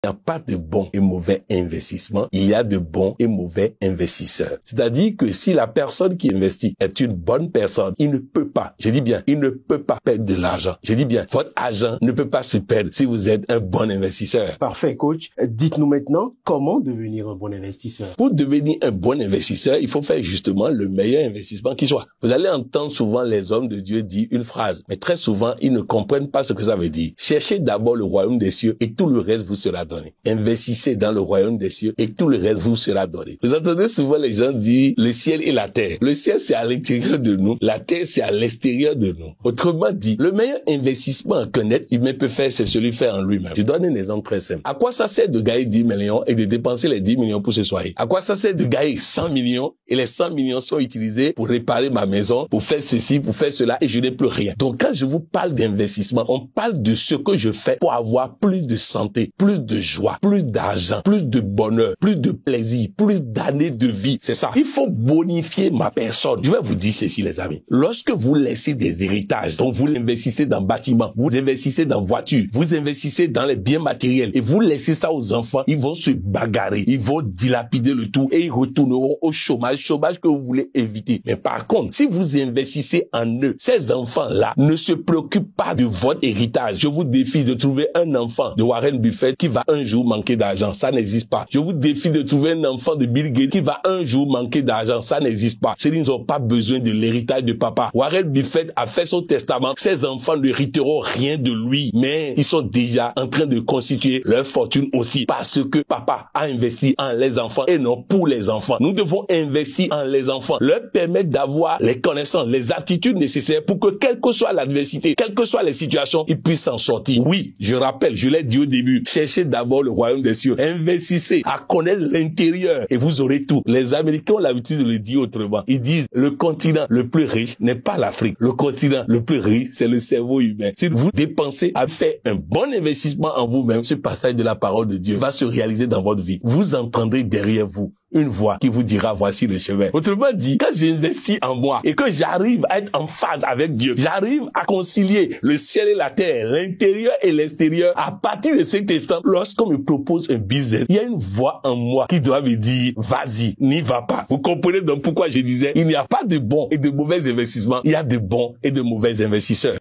Il n'y a pas de bon et mauvais investissement, il y a de bons et mauvais investisseurs. C'est-à-dire que si la personne qui investit est une bonne personne, il ne peut pas, je dis bien, il ne peut pas perdre de l'argent. Je dis bien, votre argent ne peut pas se perdre si vous êtes un bon investisseur. Parfait, coach. Dites-nous maintenant comment devenir un bon investisseur. Pour devenir un bon investisseur, il faut faire justement le meilleur investissement qui soit. Vous allez entendre souvent les hommes de Dieu dire une phrase, mais très souvent, ils ne comprennent pas ce que ça veut dire. Cherchez d'abord le royaume des cieux et tout le reste vous sera donné. Investissez dans le royaume des cieux et tout le reste vous sera donné. Vous entendez souvent les gens dire le ciel et la terre. Le ciel, c'est à l'intérieur de nous. La terre, c'est à l'extérieur de nous. Autrement dit, le meilleur investissement qu'un être humain peut faire, c'est celui fait en lui-même. Je donne un exemple très simple. À quoi ça sert de gagner 10 millions et de dépenser les 10 millions pour se soigner? À quoi ça sert de gagner 100 millions et les 100 millions sont utilisés pour réparer ma maison, pour faire ceci, pour faire cela et je n'ai plus rien? Donc quand je vous parle d'investissement, on parle de ce que je fais pour avoir plus de santé, plus de joie, plus d'argent, plus de bonheur, plus de plaisir, plus d'années de vie. C'est ça. Il faut bonifier ma personne. Je vais vous dire ceci, les amis. Lorsque vous laissez des héritages, donc vous investissez dans bâtiments, vous investissez dans voitures, vous investissez dans les biens matériels et vous laissez ça aux enfants, ils vont se bagarrer, ils vont dilapider le tout et ils retourneront au chômage que vous voulez éviter. Mais par contre, si vous investissez en eux, ces enfants-là ne se préoccupent pas de votre héritage. Je vous défie de trouver un enfant de Warren Buffett qui va un jour manquer d'argent. Ça n'existe pas. Je vous défie de trouver un enfant de Bill Gates qui va un jour manquer d'argent. Ça n'existe pas. Ils n'ont pas besoin de l'héritage de papa. Warren Buffett a fait son testament. Ses enfants ne hériteront rien de lui, mais ils sont déjà en train de constituer leur fortune aussi parce que papa a investi en les enfants et non pour les enfants. Nous devons investir en les enfants, leur permettre d'avoir les connaissances, les attitudes nécessaires pour que quelle que soit l'adversité, quelles que soient les situations, ils puissent s'en sortir. Oui, je rappelle, je l'ai dit au début, cherchez d'abord le royaume des cieux, investissez à connaître l'intérieur et vous aurez tout. Les Américains ont l'habitude de le dire autrement. Ils disent le continent le plus riche n'est pas l'Afrique. Le continent le plus riche, c'est le cerveau humain. Si vous dépensez à faire un bon investissement en vous-même, ce passage de la parole de Dieu va se réaliser dans votre vie. Vous entendrez derrière vous une voix qui vous dira voici le chemin. Autrement dit, quand j'investis en moi et que j'arrive à être en phase avec Dieu, j'arrive à concilier le ciel et la terre, l'intérieur et l'extérieur, à partir de cet instant, lorsqu'on me propose un business, il y a une voix en moi qui doit me dire vas-y, n'y va pas. Vous comprenez donc pourquoi je disais il n'y a pas de bons et de mauvais investissements, il y a de bons et de mauvais investisseurs.